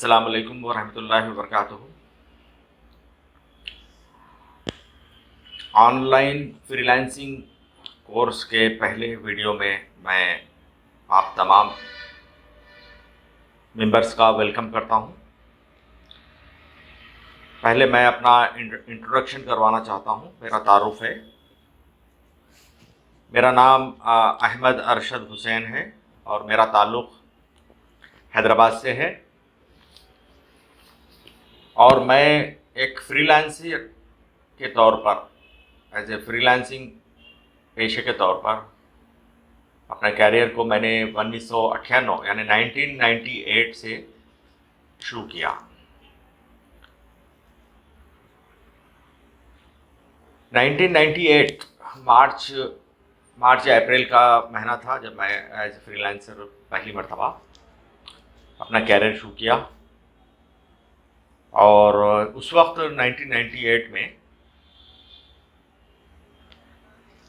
अस्सलामु अलैकुम वरहमतुल्लाहि वबरकातुहू। ऑनलाइन फ्रीलांसिंग कोर्स के पहले वीडियो में मैं आप तमाम मेंबर्स का वेलकम करता हूं। पहले मैं अपना इंट्रोडक्शन करवाना चाहता हूं। मेरा तारुफ है। मेरा नाम अहमद अरशद हुसैन है और मेरा ताल्लुक़ हैदराबाद से है और मैं एक फ्रीलांसर के तौर पर एज ए फ्रीलांसिंग पेशे के तौर पर अपने कैरियर को मैंने 1998 यानी 1998 से शुरू किया। 1998 मार्च या अप्रैल का महीना था जब मैं एज ए फ्रीलांसर पहली मरतबा अपना कैरियर शुरू किया। और उस वक्त 1998 में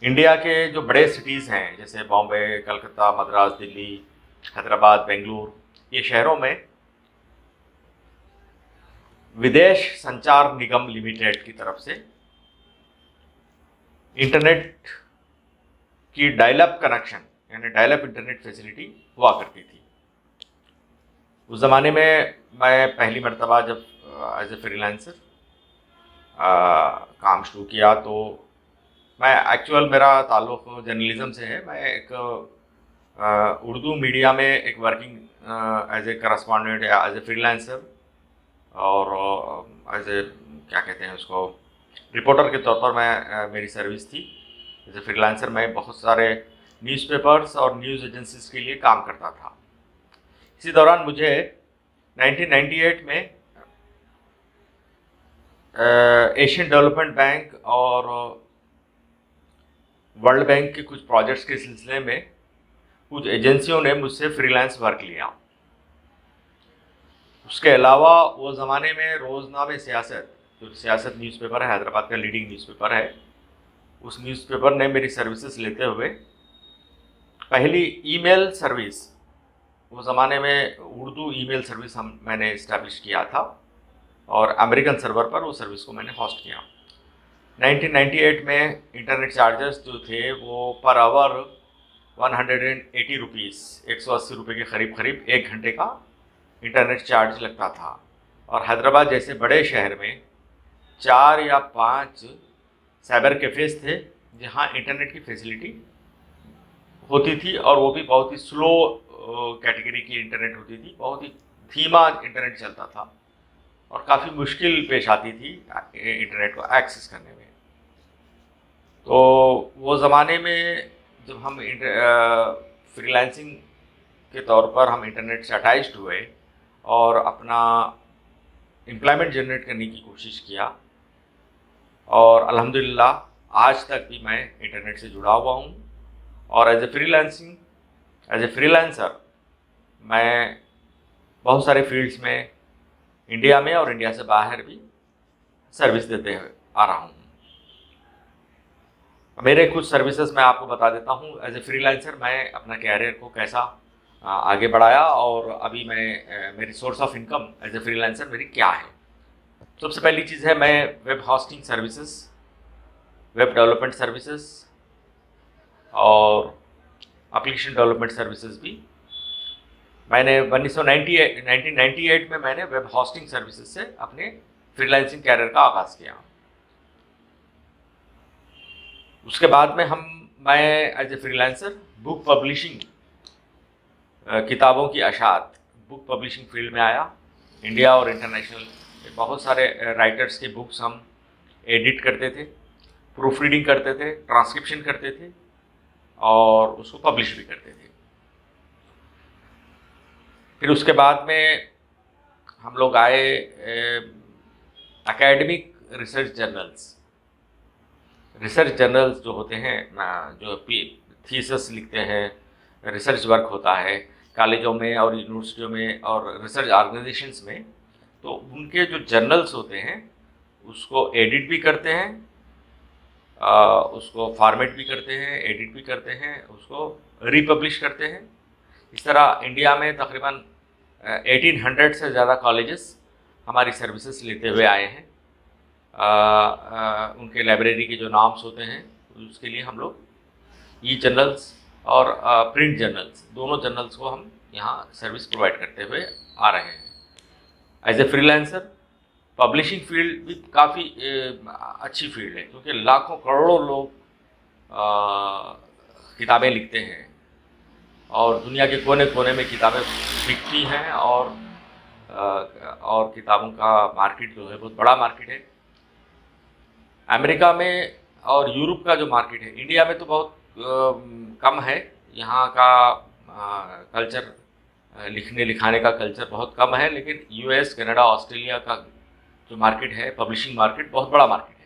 इंडिया के जो बड़े सिटीज़ हैं जैसे बॉम्बे, कलकत्ता, मद्रास, दिल्ली, हैदराबाद, बेंगलुरु, ये शहरों में विदेश संचार निगम लिमिटेड की तरफ से इंटरनेट की डायल-अप कनेक्शन यानी डायल-अप इंटरनेट फैसिलिटी हुआ करती थी। उस ज़माने में मैं पहली मरतबा जब एज ए फ्रीलांसर काम शुरू किया तो मेरा ताल्लुक़ जर्नलिज़म से है। मैं एक उर्दू मीडिया में एक वर्किंग एज ए करस्पॉन्डेंट या एज ए फ्रीलांसर और एज ए क्या कहते हैं उसको रिपोर्टर के तौर पर मैं मेरी सर्विस थी। एज ए फ्रीलांसर मैं बहुत सारे न्यूज़पेपर्स और न्यूज़ एजेंसीज़ के लिए काम करता था। इसी दौरान मुझे 1998 में एशियन डेवलपमेंट बैंक और वर्ल्ड बैंक के कुछ प्रोजेक्ट्स के सिलसिले में कुछ एजेंसियों ने मुझसे फ्रीलांस वर्क लिया। उसके अलावा वो ज़माने में रोज़नामे सियासत, जो सियासत न्यूज़पेपर है, हैदराबाद का लीडिंग न्यूज़पेपर है, उस न्यूज़पेपर ने मेरी सर्विसेज लेते हुए पहली ईमेल सर्विस, वो ज़माने में उर्दू ईमेल सर्विस मैंने इस्टेब्लिश किया था और अमेरिकन सर्वर पर वो सर्विस को मैंने होस्ट किया। 1998 में इंटरनेट चार्जेस जो थे वो पर आवर 180 रुपीज़, 180 रुपये के करीब एक घंटे का इंटरनेट चार्ज लगता था। और हैदराबाद जैसे बड़े शहर में 4 या 5 साइबर कैफ़ेज़ थे जहां इंटरनेट की फैसिलिटी होती थी और वो भी बहुत ही स्लो कैटेगरी की इंटरनेट होती थी। बहुत ही धीमा इंटरनेट चलता था और काफ़ी मुश्किल पेश आती थी इंटरनेट को एक्सेस करने में। तो वो ज़माने में जब हम फ्रीलांसिंग के तौर पर हम इंटरनेट से अटैच्ड हुए और अपना एम्प्लॉयमेंट जनरेट करने की कोशिश किया और अल्हम्दुलिल्लाह आज तक भी मैं इंटरनेट से जुड़ा हुआ हूँ और एज ए फ्रीलांसर मैं बहुत सारे फील्ड्स में इंडिया में और इंडिया से बाहर भी सर्विस देते हुए आ रहा हूँ। मेरे कुछ सर्विसेज मैं आपको बता देता हूँ। एज ए फ्रीलांसर मैं अपना कैरियर को कैसा आगे बढ़ाया और अभी मेरी source of income as a freelancer मेरी क्या है। सबसे पहली चीज़ है मैं web hosting services, web development services और एप्लीकेशन डेवलपमेंट सर्विसेज भी मैंने 1998 में मैंने वेब होस्टिंग सर्विसेज से अपने फ्रीलांसिंग कैरियर का आगाज़ किया। उसके बाद में मैं as a freelancer book publishing, किताबों की अशात, बुक पब्लिशिंग फील्ड में आया। इंडिया और इंटरनेशनल बहुत सारे राइटर्स के बुक्स हम एडिट करते थे, प्रूफ रीडिंग करते थे, ट्रांसक्रिप्शन करते थे और उसको पब्लिश भी करते थे। फिर उसके बाद में हम लोग आए एकेडमिक रिसर्च जर्नल्स जो होते हैं, जो थीसिस लिखते हैं, रिसर्च वर्क होता है कॉलेजों में और यूनिवर्सिटियों में और रिसर्च ऑर्गेनाइजेशंस में, तो उनके जो जर्नल्स होते हैं उसको एडिट भी करते हैं, उसको फॉर्मेट भी करते हैं, एडिट भी करते हैं, उसको रिपब्लिश करते हैं। इस तरह इंडिया में तकरीबन 1800 से ज़्यादा कॉलेजेस हमारी सर्विसेज लेते हुए आए हैं। उनके लाइब्रेरी के जो नाम्स होते हैं उसके लिए हम लोग ई जर्नल्स और प्रिंट जर्नल्स, दोनों जर्नल्स को हम यहाँ सर्विस प्रोवाइड करते हुए आ रहे हैं। As a freelancer publishing field भी काफ़ी अच्छी फील्ड है, क्योंकि लाखों करोड़ों लोग किताबें लिखते हैं और दुनिया के कोने कोने में किताबें बिकती हैं और किताबों का मार्केट जो है बहुत बड़ा मार्केट है। अमेरिका में और यूरोप का जो मार्केट है, इंडिया में तो बहुत कम है। यहाँ का कल्चर, लिखने लिखाने का कल्चर बहुत कम है, लेकिन यूएस, कनाडा, ऑस्ट्रेलिया का जो मार्केट है, पब्लिशिंग मार्केट, बहुत बड़ा मार्केट है।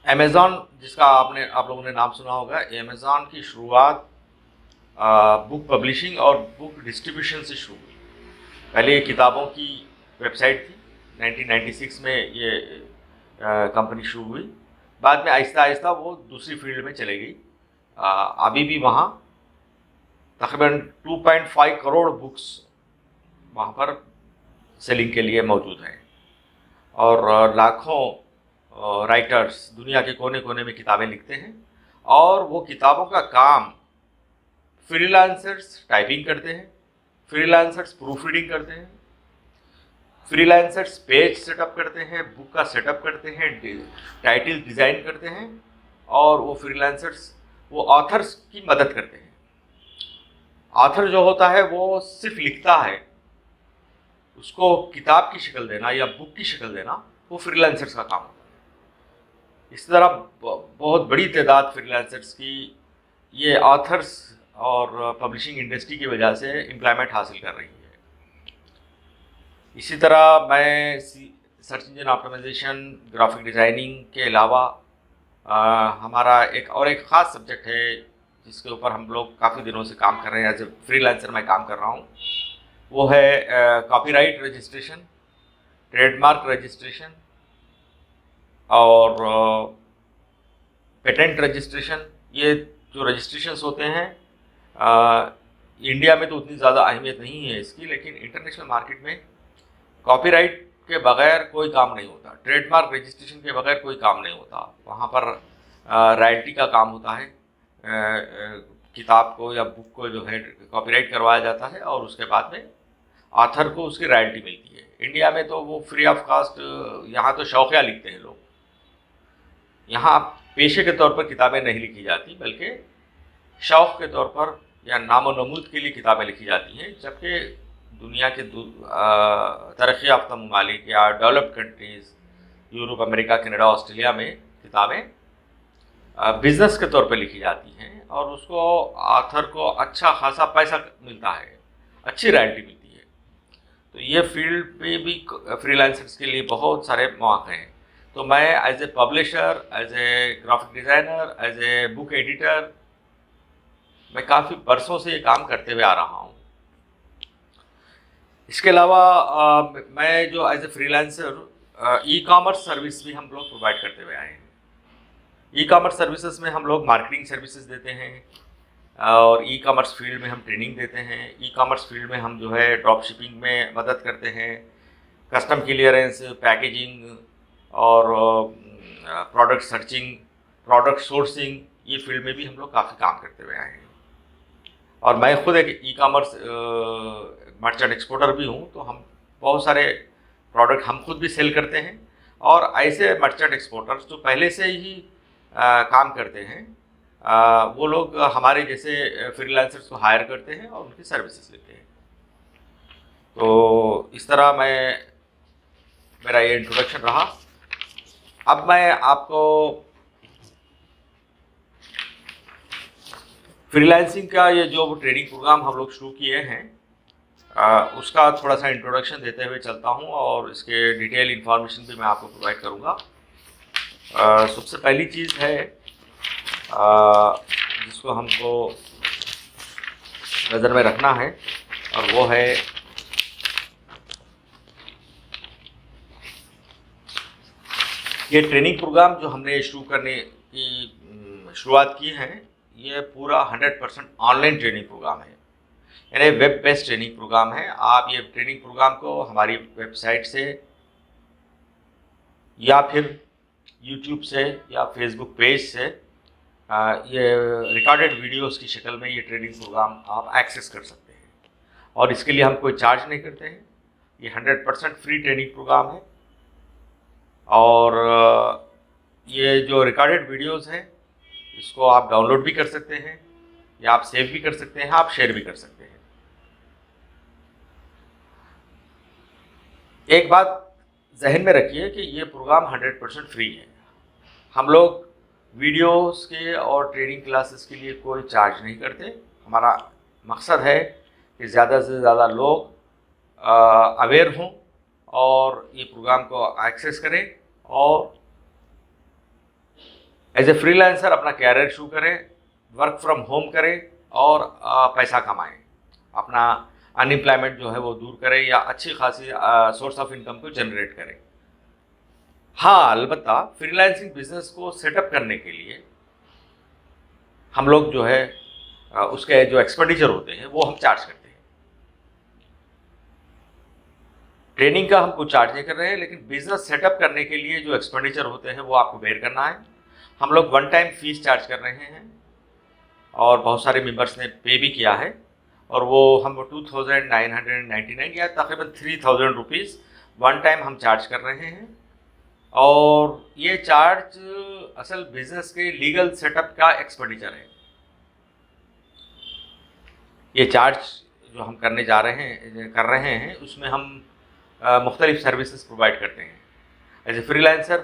अमेज़ॉन, जिसका आप लोगों ने नाम सुना होगा, अमेज़ॉन की शुरुआत बुक पब्लिशिंग और बुक डिस्ट्रीब्यूशन से शुरू हुई। पहले ये किताबों की वेबसाइट थी, 1996 में ये कंपनी शुरू हुई। बाद में आहिस्ता आहिस्ता वो दूसरी फील्ड में चले गई। अभी भी वहाँ तकरीबन 2.5 करोड़ बुक्स वहाँ पर सेलिंग के लिए मौजूद हैं और लाखों राइटर्स दुनिया के कोने कोने में किताबें लिखते हैं और वो किताबों का काम फ्रीलांसर्स टाइपिंग करते हैं, फ्रीलांसर्स प्रूफ रीडिंग करते हैं, फ्रीलांसर्स पेज सेटअप करते हैं, बुक का सेटअप करते हैं, टाइटल डिज़ाइन करते हैं और वो फ्रीलांसर्स वो ऑथर्स की मदद करते हैं। ऑथर जो होता है वो सिर्फ लिखता है, उसको किताब की शक्ल देना या बुक की शक्ल देना वो फ्रीलांसर्स का काम होता है। इस तरह बहुत बड़ी तादाद फ्रीलांसर्स की ये ऑथर्स और पब्लिशिंग इंडस्ट्री की वजह से एम्प्लॉयमेंट हासिल कर रही है। इसी तरह मैं search engine optimisation, graphic designing के अलावा हमारा एक ख़ास सब्जेक्ट है जिसके ऊपर हम लोग काफ़ी दिनों से काम कर रहे हैं, एज ए फ्रीलांसर मैं काम कर रहा हूँ। वो है कॉपीराइट रजिस्ट्रेशन, ट्रेडमार्क रजिस्ट्रेशन और पेटेंट रजिस्ट्रेशन। ये जो रजिस्ट्रेशंस होते हैं इंडिया में तो उतनी ज़्यादा अहमियत नहीं है इसकी, लेकिन इंटरनेशनल मार्केट में कॉपीराइट के बगैर कोई काम नहीं होता, ट्रेडमार्क रजिस्ट्रेशन के बगैर कोई काम नहीं होता। वहाँ पर रॉयल्टी का काम होता है, किताब को या बुक को जो है कॉपीराइट करवाया जाता है और उसके बाद में ऑथर को उसकी रॉयल्टी मिलती है। इंडिया में तो वो फ्री ऑफ कास्ट, यहाँ तो शौकिया लिखते हैं लोग, यहाँ पेशे के तौर पर किताबें नहीं लिखी जाती, बल्कि शौक़ के तौर पर या नामो नमूद के लिए किताबें लिखी जाती हैं। जबकि दुनिया के तरक्की याफ्ता ममालिक या developed countries, Europe, America, Canada, Australia में किताबें बिज़नेस के तौर पे लिखी जाती हैं और उसको ऑथर को अच्छा खासा पैसा मिलता है, अच्छी रॉयल्टी मिलती है। तो ये फील्ड पे भी फ्रीलांसर्स के लिए बहुत सारे मौके हैं। तो मैं as a publisher, as a graphic designer, as a book editor, मैं काफ़ी बरसों से ये काम करते हुए आ रहा हूँ। इसके अलावा मैं जो as a freelancer e commerce service भी हम लोग प्रोवाइड करते हुए आए हैं। ई कॉमर्स सर्विसेज में हम लोग मार्केटिंग सर्विसेज देते हैं और ई कॉमर्स फील्ड में हम ट्रेनिंग देते हैं। ई कॉमर्स फील्ड में हम जो है ड्रॉप शिपिंग में मदद करते हैं, कस्टम क्लियरेंस, पैकेजिंग और प्रोडक्ट सर्चिंग, प्रोडक्ट सोर्सिंग, ये फील्ड में भी हम लोग काफ़ी काम करते हुए आए हैं। और मैं खुद एक ई कॉमर्स मर्चेंट एक्सपोर्टर भी हूँ, तो हम बहुत सारे प्रोडक्ट हम खुद भी सेल करते हैं और ऐसे मर्चेंट एक्सपोर्टर्स जो पहले से ही काम करते हैं वो लोग हमारे जैसे फ्रीलांसर्स को हायर करते हैं और उनकी सर्विसेज लेते हैं। तो इस तरह मेरा ये इंट्रोडक्शन रहा। अब मैं आपको फ्रीलांसिंग का ये जो ट्रेनिंग प्रोग्राम हम लोग शुरू किए हैं उसका थोड़ा सा इंट्रोडक्शन देते हुए चलता हूँ और इसके डिटेल इन्फॉर्मेशन भी मैं आपको प्रोवाइड करूँगा। सबसे पहली चीज़ है जिसको हमको नज़र में रखना है और वो है ये ट्रेनिंग प्रोग्राम जो हमने शुरू करने की शुरुआत की है, ये पूरा 100% ऑनलाइन ट्रेनिंग प्रोग्राम है। यानी वेब बेस्ड ट्रेनिंग प्रोग्राम है। आप ये ट्रेनिंग प्रोग्राम को हमारी वेबसाइट से या फिर यूट्यूब से या फेसबुक पेज से ये रिकॉर्डेड वीडियोस की शक्ल में ये ट्रेनिंग प्रोग्राम आप एक्सेस कर सकते हैं, और इसके लिए हम कोई चार्ज नहीं करते हैं। ये 100% फ्री ट्रेनिंग प्रोग्राम है, और ये जो रिकॉर्डेड वीडियोस हैं इसको आप डाउनलोड भी कर सकते हैं, या आप सेव भी कर सकते हैं, आप शेयर भी कर सकते हैं। एक बात जहन में रखिए कि ये प्रोग्राम 100% फ्री है। हम लोग वीडियोस के और ट्रेनिंग क्लासेस के लिए कोई चार्ज नहीं करते। हमारा मकसद है कि ज़्यादा से ज़्यादा लोग अवेयर हों और ये प्रोग्राम को एक्सेस करें, और एज ए फ्रीलांसर अपना कैरियर शुरू करें, वर्क फ्रॉम होम करें और पैसा कमाएं, अपना अनएम्प्लॉयमेंट जो है वो दूर करें, या अच्छी खासी सोर्स ऑफ इनकम को जनरेट करें। हाँ, अलबत्ता फ्रीलांसिंग बिजनेस को सेटअप करने के लिए हम लोग जो है उसके जो एक्सपेंडिचर होते हैं वो हम चार्ज करते हैं। ट्रेनिंग का हम कुछ चार्ज नहीं कर रहे हैं, लेकिन बिजनेस सेटअप करने के लिए जो एक्सपेंडिचर होते हैं वो आपको बेयर करना है। हम लोग वन टाइम फीस चार्ज कर रहे हैं, और बहुत सारे मेंबर्स ने पे भी किया है, और वो हम 2999 या तकरीबन 3000 रुपीज़ वन टाइम हम चार्ज कर रहे हैं। और ये चार्ज असल बिजनेस के लीगल सेटअप का एक्सपेंडिचर है। ये चार्ज जो हम कर रहे हैं उसमें हम मुख्तलिफ सर्विसेज प्रोवाइड करते हैं। एज ए फ्रीलांसर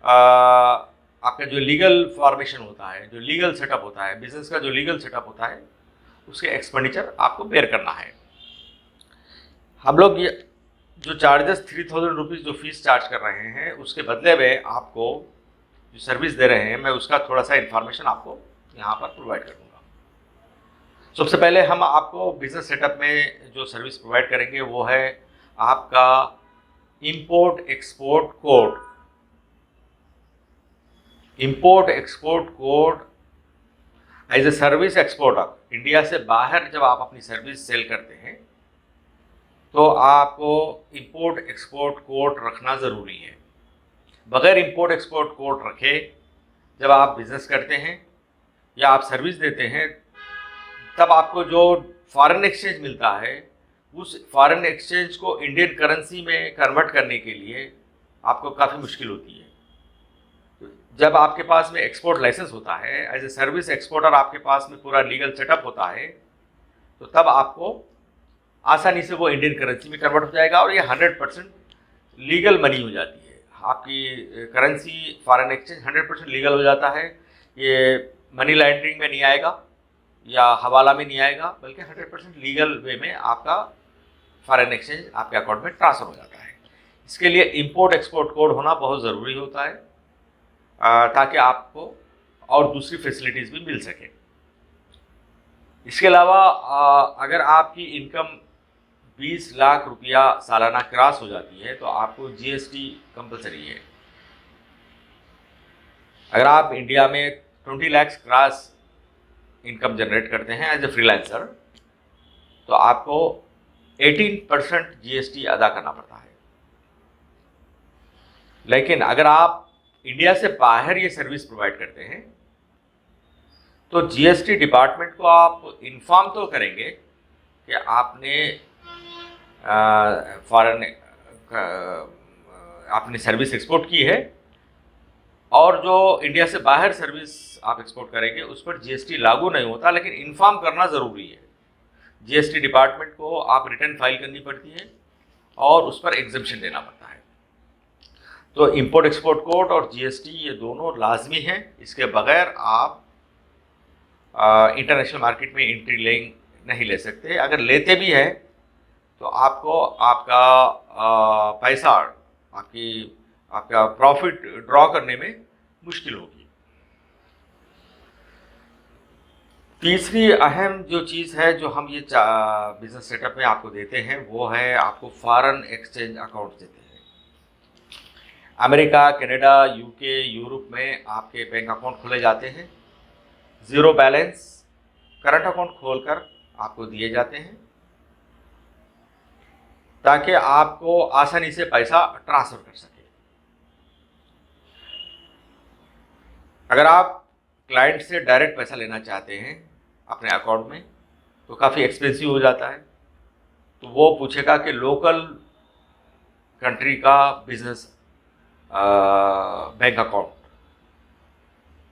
आपका जो लीगल फॉर्मेशन होता है, जो लीगल सेटअप होता है, बिजनेस का जो लीगल सेटअप होता है, उसके एक्सपेंडिचर आपको बेयर करना है। हम लोग ये जो चार्जेस 3000 रुपीज़ जो फीस चार्ज कर रहे हैं, उसके बदले में आपको जो सर्विस दे रहे हैं, मैं उसका थोड़ा सा इन्फॉर्मेशन आपको यहाँ पर प्रोवाइड करूँगा। सबसे पहले हम आपको बिजनेस सेटअप में जो सर्विस प्रोवाइड करेंगे वो है आपका import export code. Import export code as a service exporter, India से बाहर जब आप अपनी सर्विस सेल करते हैं तो आपको इंपोर्ट एक्सपोर्ट कोड रखना ज़रूरी है। बगैर इंपोर्ट एक्सपोर्ट कोड रखे जब आप बिज़नेस करते हैं या आप सर्विस देते हैं, तब आपको जो फॉरेन एक्सचेंज मिलता है, उस फॉरेन एक्सचेंज को इंडियन करेंसी में कन्वर्ट करने के लिए आपको काफ़ी मुश्किल होती है। जब आपके पास में एक्सपोर्ट लाइसेंस होता है, एज ए सर्विस एक्सपोर्टर आपके पास में पूरा लीगल सेटअप होता है, तो तब आपको आसानी से वो इंडियन करेंसी में कन्वर्ट हो जाएगा, और ये 100% लीगल मनी हो जाती है। आपकी करेंसी फॉरेन एक्सचेंज 100% लीगल हो जाता है। ये मनी लॉन्ड्रिंग में नहीं आएगा या हवाला में नहीं आएगा, बल्कि 100% लीगल वे में आपका फॉरेन एक्सचेंज आपके अकाउंट में ट्रांसफ़र हो जाता है। इसके लिए इंपोर्ट एक्सपोर्ट कोड होना बहुत ज़रूरी होता है, ताकि आपको और दूसरी फैसिलिटीज़ भी मिल सके। इसके अलावा अगर आपकी इनकम 20 लाख रुपया सालाना क्रॉस हो जाती है तो आपको GST कंपलसरी है। अगर आप इंडिया में 20 लाख क्रॉस इनकम जनरेट करते हैं एज ए फ्रीलांसर, तो आपको 18% GST अदा करना पड़ता है। लेकिन अगर आप इंडिया से बाहर ये सर्विस प्रोवाइड करते हैं तो GST डिपार्टमेंट को आप इन्फॉर्म तो करेंगे कि आपने आपने सर्विस एक्सपोर्ट की है, और जो इंडिया से बाहर सर्विस आप एक्सपोर्ट करेंगे उस पर GST लागू नहीं होता, लेकिन इन्फॉर्म करना ज़रूरी है। GST डिपार्टमेंट को आप रिटर्न फाइल करनी पड़ती है और उस पर एग्जम्पशन देना पड़ता है। तो इंपोर्ट एक्सपोर्ट कोड और GST ये दोनों लाजमी हैं। इसके बगैर आप इंटरनेशनल मार्केट में एंट्री नहीं ले सकते। अगर लेते भी हैं तो आपको आपका पैसा, आपका प्रॉफिट ड्रॉ करने में मुश्किल होगी। तीसरी अहम जो चीज़ है जो हम ये बिज़नेस सेटअप में आपको देते हैं वो है आपको फॉरेन एक्सचेंज अकाउंट देते हैं। अमेरिका, कनाडा, UK, यूरोप में आपके बैंक अकाउंट खोले जाते हैं। ज़ीरो बैलेंस करंट अकाउंट खोलकर आपको दिए जाते हैं ताकि आपको आसानी से पैसा ट्रांसफ़र कर सके। अगर आप क्लाइंट से डायरेक्ट पैसा लेना चाहते हैं अपने अकाउंट में तो काफ़ी एक्सपेंसिव हो जाता है, तो वो पूछेगा कि लोकल कंट्री का बिजनेस बैंक अकाउंट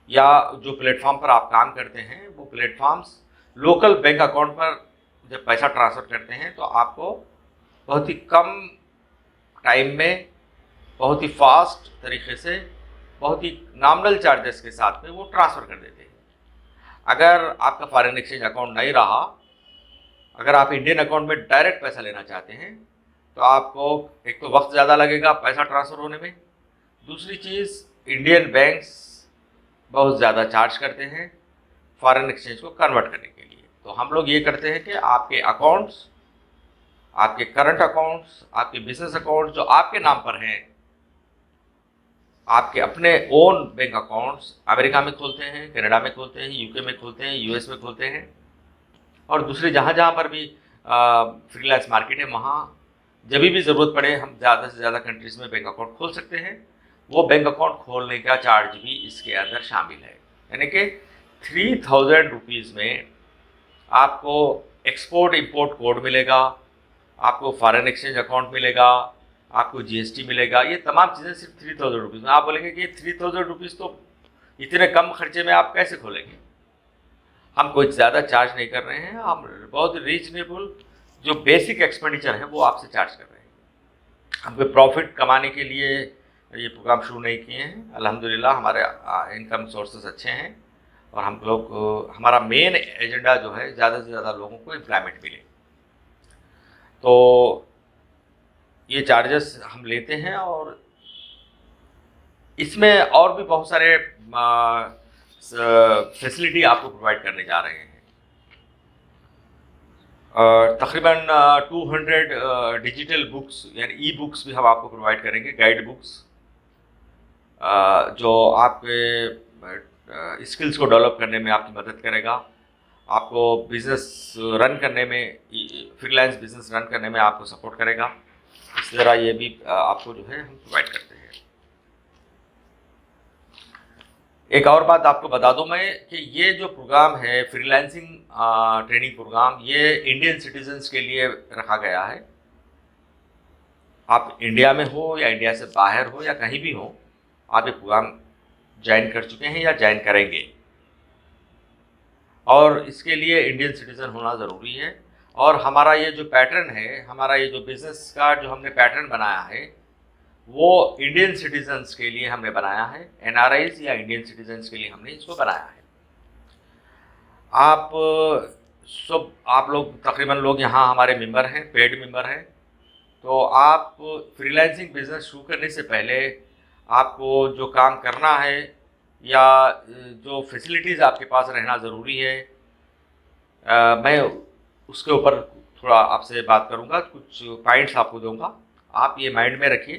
या जो प्लेटफॉर्म पर आप काम करते हैं वो प्लेटफॉर्म्स लोकल बैंक अकाउंट पर जब पैसा ट्रांसफ़र करते हैं तो आपको बहुत ही कम टाइम में, बहुत ही फास्ट तरीके से, बहुत ही नॉमिनल चार्जेस के साथ में वो ट्रांसफ़र कर देते हैं। अगर आपका फॉरेन एक्सचेंज अकाउंट नहीं रहा, अगर आप इंडियन अकाउंट में डायरेक्ट पैसा लेना चाहते हैं तो आपको एक तो वक्त ज़्यादा लगेगा पैसा ट्रांसफ़र होने में, दूसरी चीज़ इंडियन बैंक्स बहुत ज़्यादा चार्ज करते हैं फॉरेन एक्सचेंज को कन्वर्ट करने के लिए। तो हम लोग ये करते हैं कि आपके अकाउंट्स, आपके करंट अकाउंट्स, आपके बिजनेस अकाउंट्स जो आपके नाम पर हैं, आपके अपने ओन बैंक अकाउंट्स अमेरिका में खोलते हैं, कनाडा में खोलते हैं, यूके में खोलते हैं, यूएस में खोलते हैं और दूसरी जहाँ जहाँ पर भी फ्रीलांस मार्केट है वहाँ जब भी ज़रूरत पड़े हम ज़्यादा से ज़्यादा कंट्रीज़ में बैंक अकाउंट खोल सकते हैं। वो बैंक अकाउंट खोलने का चार्ज भी इसके अंदर शामिल है, यानी कि 3000 रुपीज़ में आपको एक्सपोर्ट इंपोर्ट कोड मिलेगा, आपको फॉरेन एक्सचेंज अकाउंट मिलेगा, आपको जीएसटी मिलेगा, ये तमाम चीज़ें सिर्फ 3000 रुपीज़ में। आप बोलेंगे कि 3000 रुपीज़ तो इतने कम खर्चे में आप कैसे खोलेंगे? हम कोई ज़्यादा चार्ज नहीं कर रहे हैं, हम बहुत रीजनेबल जो बेसिक एक्सपेंडिचर है वो आपसे चार्ज कर रहे हैं। हम कोई प्रॉफिट कमाने के लिए ये प्रोग्राम शुरू नहीं किए हैं। अल्हम्दुलिल्लाह हमारे इनकम सोर्सेस अच्छे हैं और हम लोग हमारा मेन एजेंडा जो है ज़्यादा से ज़्यादा लोगों को एम्प्लॉयमेंट मिले। तो ये चार्जेस हम लेते हैं और इसमें और भी बहुत सारे फैसिलिटी आपको प्रोवाइड करने जा रहे हैं। तकरीबन 200 डिजिटल बुक्स यानी ई बुक्स भी हम आपको प्रोवाइड करेंगे, गाइड बुक्स जो आपके स्किल्स को डेवलप करने में आपकी मदद करेगा, आपको बिज़नेस रन करने में, फ्रीलांस बिज़नेस रन करने में आपको सपोर्ट करेगा। इस तरह ये भी आपको जो है हम प्रोवाइड करते हैं। एक और बात आपको बता दूं मैं कि ये जो प्रोग्राम है फ्रीलांसिंग ट्रेनिंग प्रोग्राम, ये इंडियन सिटीजन्स के लिए रखा गया है। आप इंडिया में हो या इंडिया से बाहर हो या कहीं भी हो, आप ये प्रोग्राम ज्वाइन कर चुके हैं या ज्वाइन करेंगे और इसके लिए इंडियन सिटीज़न होना ज़रूरी है। और हमारा ये जो पैटर्न है, हमारा ये जो बिज़नेस का जो हमने पैटर्न बनाया है वो इंडियन सिटीजन्स के लिए हमने बनाया है, एनआरआईज या इंडियन सिटीजन्स के लिए हमने इसको बनाया है। आप लोग तकरीबन लोग यहाँ हमारे मेंबर हैं, पेड मेंबर हैं। तो आप फ्रीलांसिंग बिजनेस शुरू करने से पहले आपको जो काम करना है या जो फैसिलिटीज़ आपके पास रहना ज़रूरी है, मैं उसके ऊपर थोड़ा आपसे बात करूँगा, कुछ पॉइंट्स आपको दूँगा। आप ये माइंड में रखिए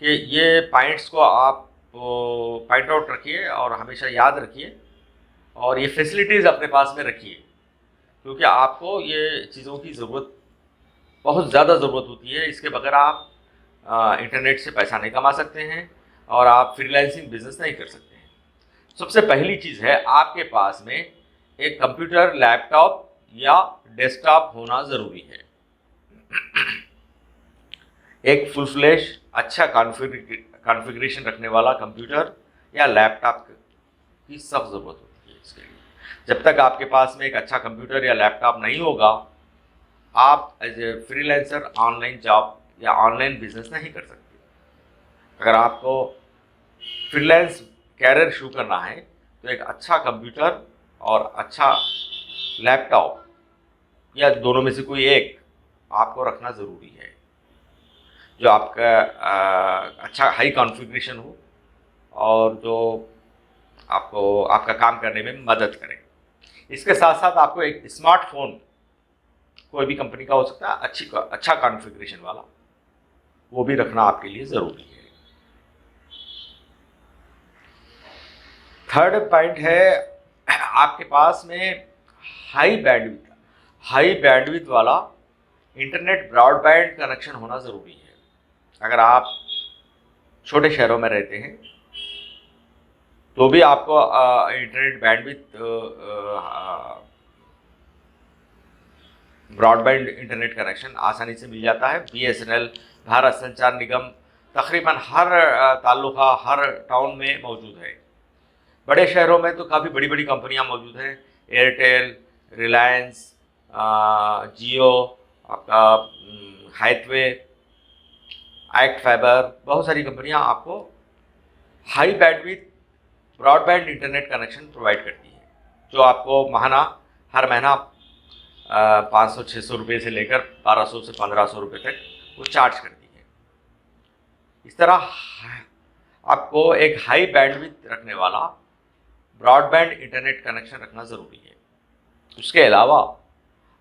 कि ये पॉइंट्स को आप पॉइंट आउट रखिए और हमेशा याद रखिए और ये फैसिलिटीज़ अपने पास में रखिए, क्योंकि आपको ये चीज़ों की ज़रूरत, बहुत ज़्यादा ज़रूरत होती है। इसके बगैर आप इंटरनेट से पैसा नहीं कमा सकते हैं और आप फ्रीलांसिंग बिजनेस नहीं कर सकते हैं। सबसे पहली चीज़ है आपके पास में एक कंप्यूटर, लैपटॉप या डेस्कटॉप होना ज़रूरी है। एक फुल फ्लैश अच्छा कॉन्फ़िगरेशन रखने वाला कंप्यूटर या लैपटॉप की सख्त ज़रूरत होती है इसके लिए। जब तक आपके पास में एक अच्छा कंप्यूटर या लैपटॉप नहीं होगा, आप as a freelancer online job या ऑनलाइन बिजनेस नहीं कर सकते। अगर आपको फ्रीलांस कैरियर शुरू करना है तो एक अच्छा कंप्यूटर और अच्छा लैपटॉप या दोनों में से कोई एक आपको रखना ज़रूरी है, जो आपका अच्छा हाई कॉन्फ़िगरेशन हो और जो आपको आपका काम करने में मदद करे। इसके साथ साथ आपको एक स्मार्टफोन, कोई भी कंपनी का हो सकता है, अच्छा कॉन्फ़िगरेशन वाला, वो भी रखना आपके लिए ज़रूरी है। थर्ड पॉइंट है आपके पास में हाई हाई बैंडविड्थ वाला इंटरनेट ब्रॉडबैंड कनेक्शन होना ज़रूरी है। अगर आप छोटे शहरों में रहते हैं तो भी आपको internet bandwidth broadband internet connection आसानी से मिल जाता है। बीएसएनएल, भारत संचार निगम तकरीबन हर तालुका, हर टाउन में मौजूद है। बड़े शहरों में तो काफ़ी बड़ी बड़ी कंपनियां मौजूद हैं, एयरटेल, रिलायंस, जियो, आपका हाइथवे, एक्ट फाइबर, बहुत सारी कंपनियां आपको high bandwidth broadband internet connection provide करती है, जो आपको हर महीना 500-600 रुपये से लेकर 1200 से 1500 रुपये तक वो चार्ज करती है। इस तरह आपको एक हाई बैंडविड्थ रखने वाला ब्रॉडबैंड इंटरनेट कनेक्शन रखना ज़रूरी है। उसके अलावा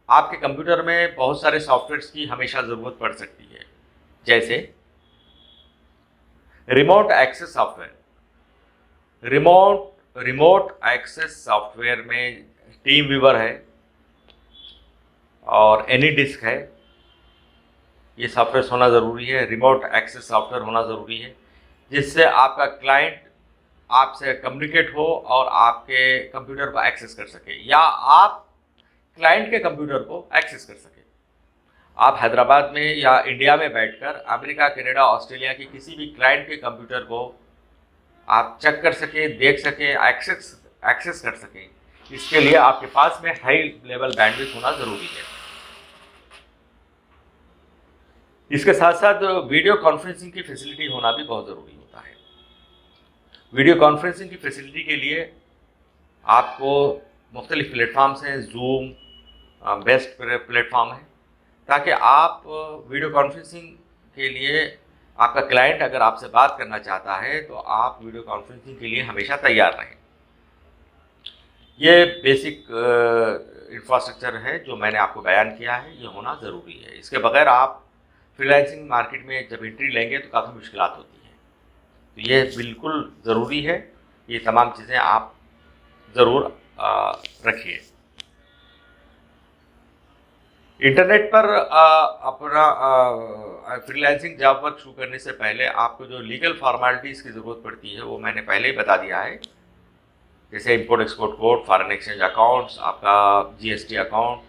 आपके कंप्यूटर में बहुत सारे सॉफ्टवेयर्स की हमेशा ज़रूरत पड़ सकती है, जैसे remote access software. Remote access software में टीम व्यूवर है और एनी डिस्क है, ये सॉफ्टवेयर होना ज़रूरी है। रिमोट एक्सेस सॉफ्टवेयर होना ज़रूरी है जिससे आपका क्लाइंट आपसे कम्युनिकेट हो और आपके कंप्यूटर को एक्सेस कर सके, या आप क्लाइंट के कंप्यूटर को एक्सेस कर सके। आप हैदराबाद में या इंडिया में बैठकर अमेरिका, कनाडा, ऑस्ट्रेलिया की किसी भी क्लाइंट के कंप्यूटर को आप चेक कर सके, देख सके, एक्सेस कर सके, इसके लिए आपके पास में हाई लेवल बैंडविड्थ होना ज़रूरी है। इसके साथ साथ वीडियो कॉन्फ्रेंसिंग की फैसिलिटी होना भी बहुत ज़रूरी होता है। वीडियो कॉन्फ्रेंसिंग की फैसिलिटी के लिए आपको मुख्तलिफ प्लेटफॉर्म्स हैं, जूम बेस्ट प्लेटफॉर्म है, ताकि आप वीडियो कॉन्फ्रेंसिंग के लिए आपका क्लाइंट अगर आपसे बात करना चाहता है तो आप वीडियो कॉन्फ्रेंसिंग के लिए हमेशा तैयार रहें। ये बेसिक इंफ्रास्ट्रक्चर है जो मैंने आपको बयान किया है, ये होना ज़रूरी है। इसके बगैर आप फ्रीलांसिंग मार्केट में जब एंट्री लेंगे तो काफ़ी मुश्किलात होती हैं, तो ये बिल्कुल ज़रूरी है। ये तमाम चीज़ें आप ज़रूर रखिए। इंटरनेट पर अपना फ्रीलांसिंग जॉब वर्क शुरू करने से पहले आपको जो लीगल फॉर्मेलिटीज़ की ज़रूरत पड़ती है वो मैंने पहले ही बता दिया है, जैसे import export code, foreign exchange accounts, आपका जीएसटी अकाउंट,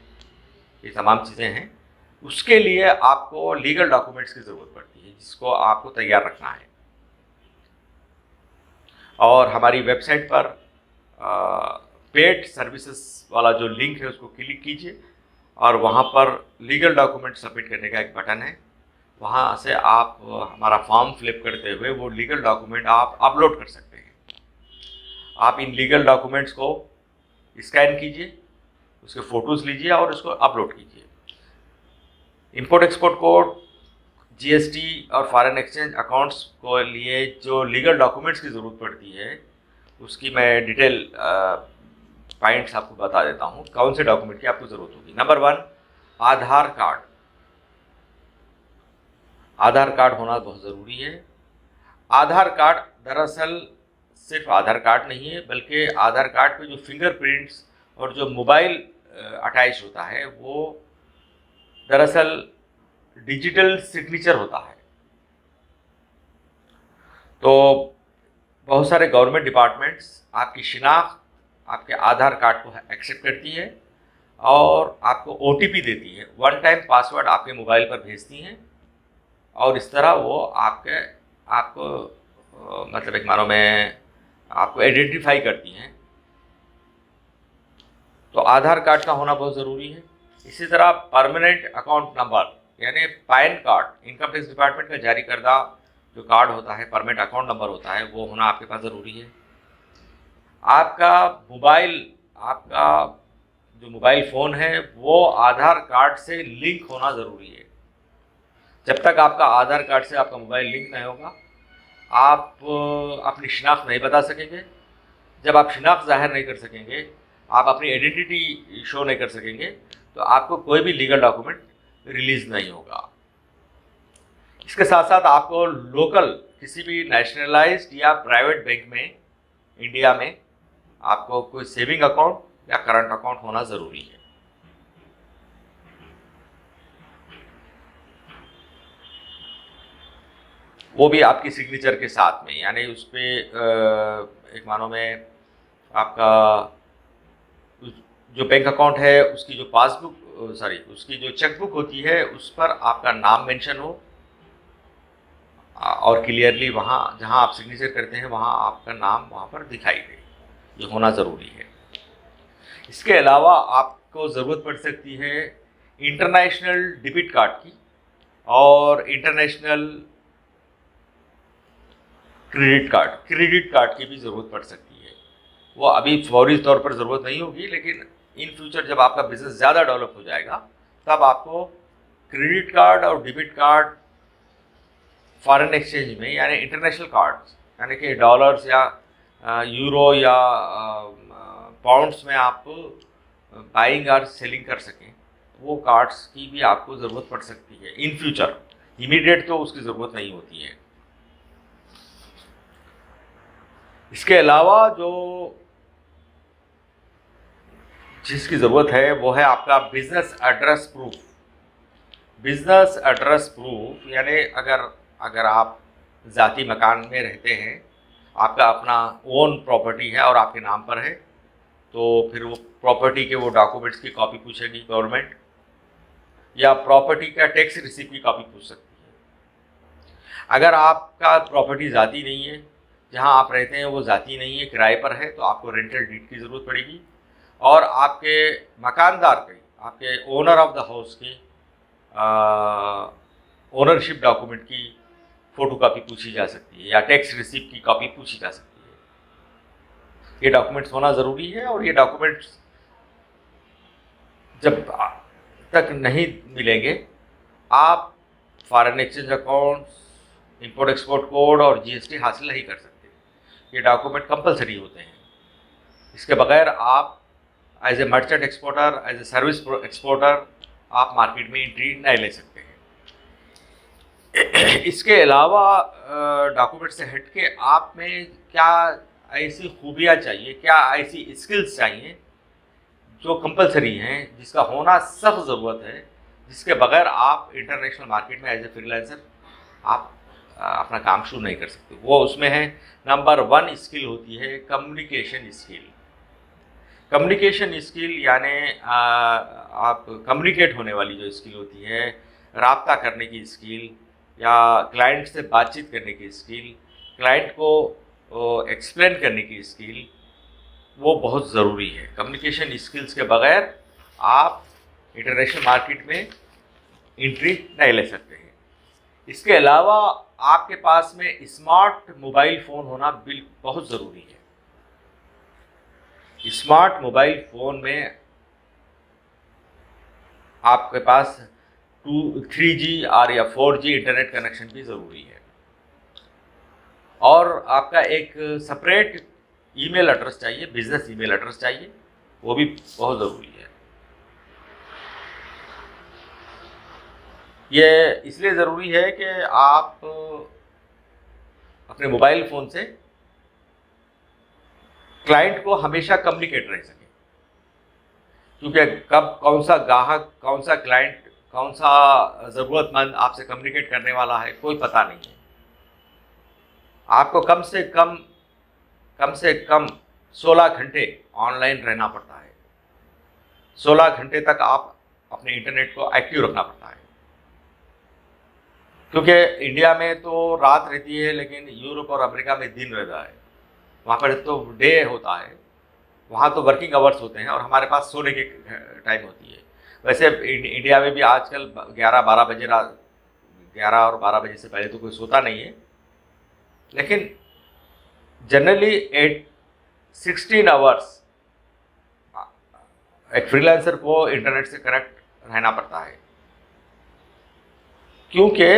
ये तमाम चीज़ें हैं। उसके लिए आपको लीगल डॉक्यूमेंट्स की ज़रूरत पड़ती है जिसको आपको तैयार रखना है। और हमारी वेबसाइट पर पेड सर्विसेज वाला जो लिंक है उसको क्लिक कीजिए और वहाँ पर लीगल डॉक्यूमेंट सबमिट करने का एक बटन है, वहाँ से आप हमारा फॉर्म फिलअप करते हुए वो लीगल डॉक्यूमेंट आप अपलोड कर सकते हैं। आप इन लीगल डॉक्यूमेंट्स को स्कैन कीजिए, उसके फ़ोटोज़ लीजिए और उसको अपलोड कीजिए। इंपोर्ट एक्सपोर्ट कोड, जीएसटी और फॉरेन एक्सचेंज अकाउंट्स को लिए जो लीगल डॉक्यूमेंट्स की ज़रूरत पड़ती है उसकी मैं डिटेल पॉइंट्स आपको बता देता हूँ, कौन से डॉक्यूमेंट की आपको ज़रूरत होगी। नंबर 1, आधार कार्ड। आधार कार्ड होना बहुत ज़रूरी है। आधार कार्ड दरअसल सिर्फ आधार कार्ड नहीं है, बल्कि आधार कार्ड पे जो फिंगरप्रिंट्स और जो मोबाइल अटैच होता है वो दरअसल डिजिटल सिग्नेचर होता है। तो बहुत सारे गवर्नमेंट डिपार्टमेंट्स आपकी शिनाख्त आपके आधार कार्ड को एक्सेप्ट करती है और आपको ओटीपी देती है, वन टाइम पासवर्ड आपके मोबाइल पर भेजती हैं और इस तरह वो आपको मतलब एक मानो में आपको आइडेंटिफाई करती हैं। तो आधार कार्ड का होना बहुत ज़रूरी है। इसी तरह परमानेंट अकाउंट नंबर यानी pan card, income tax department का जारी करदा जो कार्ड होता है, परमानेंट अकाउंट नंबर होता है, वो होना आपके पास ज़रूरी है। आपका जो मोबाइल फ़ोन है वो आधार कार्ड से लिंक होना ज़रूरी है। जब तक आपका आधार कार्ड से आपका मोबाइल लिंक नहीं होगा आप अपनी शिनाख्त नहीं बता सकेंगे। जब आप शिनाख्त ज़ाहिर नहीं कर सकेंगे, आप अपनी आइडेंटिटी शो नहीं कर सकेंगे, तो आपको कोई भी लीगल डॉक्यूमेंट रिलीज़ नहीं होगा। इसके साथ साथ आपको लोकल किसी भी नेशनलाइज्ड या प्राइवेट बैंक में इंडिया में आपको कोई सेविंग अकाउंट या करंट अकाउंट होना ज़रूरी है। वो भी आपकी सिग्नेचर के साथ में, यानी उस पर एक मानो में आपका जो बैंक अकाउंट है उसकी जो पासबुक सॉरी उसकी जो चेकबुक होती है उस पर आपका नाम मेंशन हो और क्लियरली वहाँ जहाँ आप सिग्नेचर करते हैं वहाँ आपका नाम वहाँ पर दिखाई दे, ये होना ज़रूरी है। इसके अलावा आपको ज़रूरत पड़ सकती है इंटरनेशनल डेबिट कार्ड की और इंटरनेशनल क्रेडिट कार्ड की भी ज़रूरत पड़ सकती है। वो अभी फौरी तौर पर ज़रूरत नहीं होगी, लेकिन इन फ्यूचर जब आपका बिजनेस ज़्यादा डेवलप हो जाएगा तब आपको क्रेडिट कार्ड और डेबिट कार्ड फॉरेन एक्सचेंज में यानी इंटरनेशनल कार्ड्स यानी कि डॉलर्स या यूरो या पाउंड्स में आप बाइंग और सेलिंग कर सकें, वो कार्ड्स की भी आपको ज़रूरत पड़ सकती है इन फ्यूचर। इमीडिएट तो उसकी ज़रूरत नहीं होती है। इसके अलावा जो जिसकी ज़रूरत है वो है आपका business address proof. Business address proof यानी अगर आप ज़ाती मकान में रहते हैं, आपका अपना ओन प्रॉपर्टी है और आपके नाम पर है, तो फिर वो प्रॉपर्टी के वो डॉक्यूमेंट्स की कॉपी पूछेगी गवर्नमेंट, या प्रॉपर्टी का टैक्स रिसीप्ट की कॉपी पूछ सकती है। अगर आपका प्रॉपर्टी ज़ाती नहीं है, जहां आप रहते हैं वो ज़ाती नहीं है, किराए पर है, तो आपको रेंटल डीड की ज़रूरत पड़ेगी और आपके मकानदार के, आपके ओनर ऑफ द हाउस की ओनरशिप डॉक्यूमेंट की फ़ोटोकॉपी पूछी जा सकती है या टैक्स रिसीप्ट की कॉपी पूछी जा सकती है। ये डॉक्यूमेंट्स होना ज़रूरी है और ये डॉक्यूमेंट्स जब तक नहीं मिलेंगे आप foreign exchange accounts, import export code और जीएसटी हासिल नहीं कर सकते। ये डॉक्यूमेंट कंपलसरी होते हैं। इसके बगैर आप as a merchant exporter, as a service exporter आप मार्केट में एंट्री नहीं ले सकते हैं। इसके अलावा डॉक्यूमेंट से हट के आप में क्या ऐसी खूबियाँ चाहिए, क्या ऐसी स्किल्स चाहिए जो कंपलसरी हैं, जिसका होना सख्त ज़रूरत है, जिसके बगैर आप इंटरनेशनल मार्केट में एज ए फ्रीलांसर आप अपना काम शुरू नहीं कर सकते। वो उसमें है नंबर 1 स्किल होती है कम्युनिकेशन स्किल। कम्युनिकेशन स्किल यानी आप कम्युनिकेट होने वाली जो स्किल होती है, राब्ता करने की स्किल या क्लाइंट से बातचीत करने की स्किल, क्लाइंट को एक्सप्लेन करने की स्किल, वो बहुत ज़रूरी है। कम्युनिकेशन स्किल्स के बगैर आप इंटरनेशनल मार्केट में एंट्री नहीं ले सकते हैं। इसके अलावा आपके पास में स्मार्ट मोबाइल फ़ोन होना बहुत ज़रूरी है। स्मार्ट मोबाइल फ़ोन में आपके पास 3G और या 4G इंटरनेट कनेक्शन भी ज़रूरी है और आपका एक सेपरेट ईमेल एड्रेस चाहिए, बिजनेस ईमेल एड्रेस चाहिए, वो भी बहुत ज़रूरी है। ये इसलिए ज़रूरी है कि आप अपने मोबाइल फ़ोन से क्लाइंट को हमेशा कम्युनिकेट रह सकें, क्योंकि कब कौन सा ग्राहक, कौन सा क्लाइंट, कौन सा ज़रूरतमंद आपसे कम्युनिकेट करने वाला है, कोई पता नहीं है। आपको कम से कम 16 घंटे ऑनलाइन रहना पड़ता है। 16 घंटे तक आप अपने इंटरनेट को एक्टिव रखना पड़ता है, क्योंकि इंडिया में तो रात रहती है लेकिन यूरोप और अमेरिका में दिन रहता है। वहाँ पर तो डे होता है, वहाँ तो वर्किंग आवर्स होते हैं और हमारे पास सोने की टाइम होती है। वैसे इंडिया में भी आजकल 11-12 बजे, रात 11 और 12 बजे से पहले तो कोई सोता नहीं है, लेकिन जनरली 16 आवर्स एक फ्रीलांसर को इंटरनेट से कनेक्ट रहना पड़ता है, क्योंकि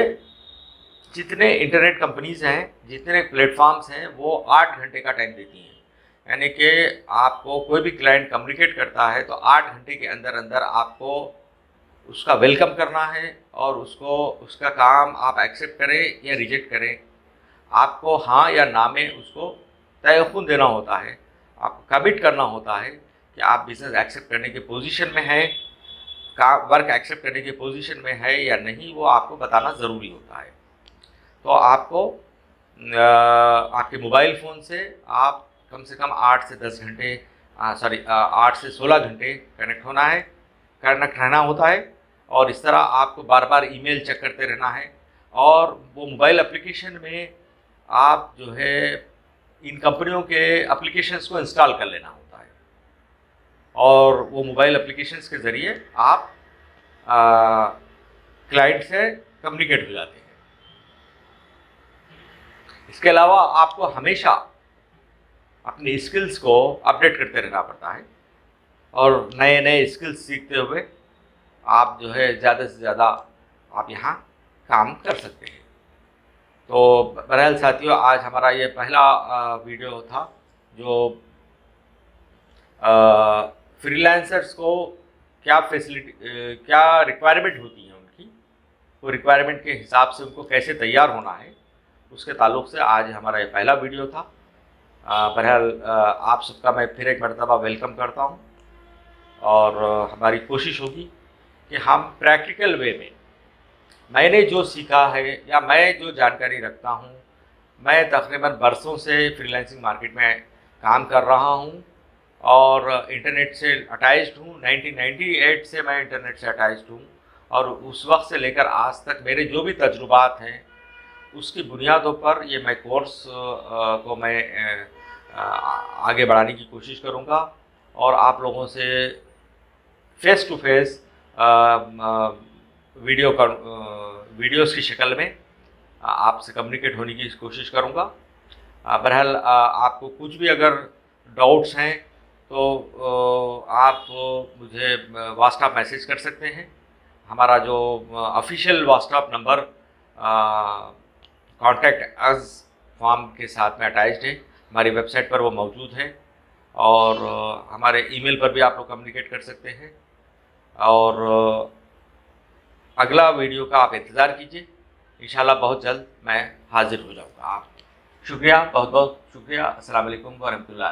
जितने इंटरनेट कंपनीज हैं, जितने प्लेटफॉर्म्स हैं, वो 8 घंटे का टाइम देती हैं। यानी कि आपको कोई भी क्लाइंट कम्युनिकेट करता है तो 8 घंटे के अंदर अंदर आपको उसका वेलकम करना है और उसका काम आप एक्सेप्ट करें या रिजेक्ट करें, आपको हाँ या ना में उसको तयख्खुन देना होता है, आपको कमिट करना होता है कि आप बिज़नेस एक्सेप्ट करने की पोजीशन में हैं, वर्क एक्सेप्ट करने की पोजीशन में है या नहीं, वो आपको बताना ज़रूरी होता है। तो आपको आपके मोबाइल फ़ोन से आप कम से कम 8 से 10 घंटे 8 से 16 घंटे कनेक्ट रहना होता है। और इस तरह आपको बार बार ईमेल चेक करते रहना है। और वो मोबाइल एप्लीकेशन में आप जो है इन कंपनियों के एप्लीकेशंस को इंस्टॉल कर लेना होता है, और वो मोबाइल एप्लीकेशंस के ज़रिए आप क्लाइंट से कम्युनिकेट हो जाते हैं। इसके अलावा आपको हमेशा अपनी स्किल्स को अपडेट करते रहना पड़ता है, और नए नए स्किल्स सीखते हुए आप जो है ज़्यादा से ज़्यादा आप यहाँ काम कर सकते हैं। तो बहरहाल साथियों, आज हमारा ये पहला वीडियो था जो फ्रीलांसर्स को क्या रिक्वायरमेंट होती है उनकी, वो रिक्वायरमेंट के हिसाब से उनको कैसे तैयार होना है, उसके ताल्लुक़ से आज हमारा ये पहला वीडियो था। बहरहाल आप सबका मैं फिर एक मरतबा वेलकम करता हूँ, और हमारी कोशिश होगी कि हम प्रैक्टिकल वे में मैंने जो सीखा है या मैं जो जानकारी रखता हूँ, मैं तकरीबन बरसों से फ्रीलांसिंग मार्केट में काम कर रहा हूँ और इंटरनेट से अटैच्ड हूँ। 1998 से मैं इंटरनेट से अटैच्ड हूँ, और उस वक्त से लेकर आज तक मेरे जो भी तजुर्बात हैं उसकी बुनियादों पर ये मैं कोर्स को मैं आगे बढ़ाने की कोशिश करूँगा, और आप लोगों से फेस टू फेस वीडियोस की शक्ल में आपसे कम्युनिकेट होने की कोशिश करूँगा। बहरहाल आपको कुछ भी अगर डाउट्स हैं तो आप मुझे व्हाट्सएप मैसेज कर सकते हैं। हमारा जो official WhatsApp number contact us form के साथ में अटैच्ड है, हमारी वेबसाइट पर वो मौजूद है, और हमारे ईमेल पर भी आप लोग कम्युनिकेट कर सकते हैं। और अगला वीडियो का आप इंतज़ार कीजिए, इंशाल्लाह बहुत जल्द मैं हाजिर हो जाऊँगा। आप शुक्रिया, बहुत बहुत शुक्रिया। अस्सलाम वालेकुम व रहमतुल्लाह।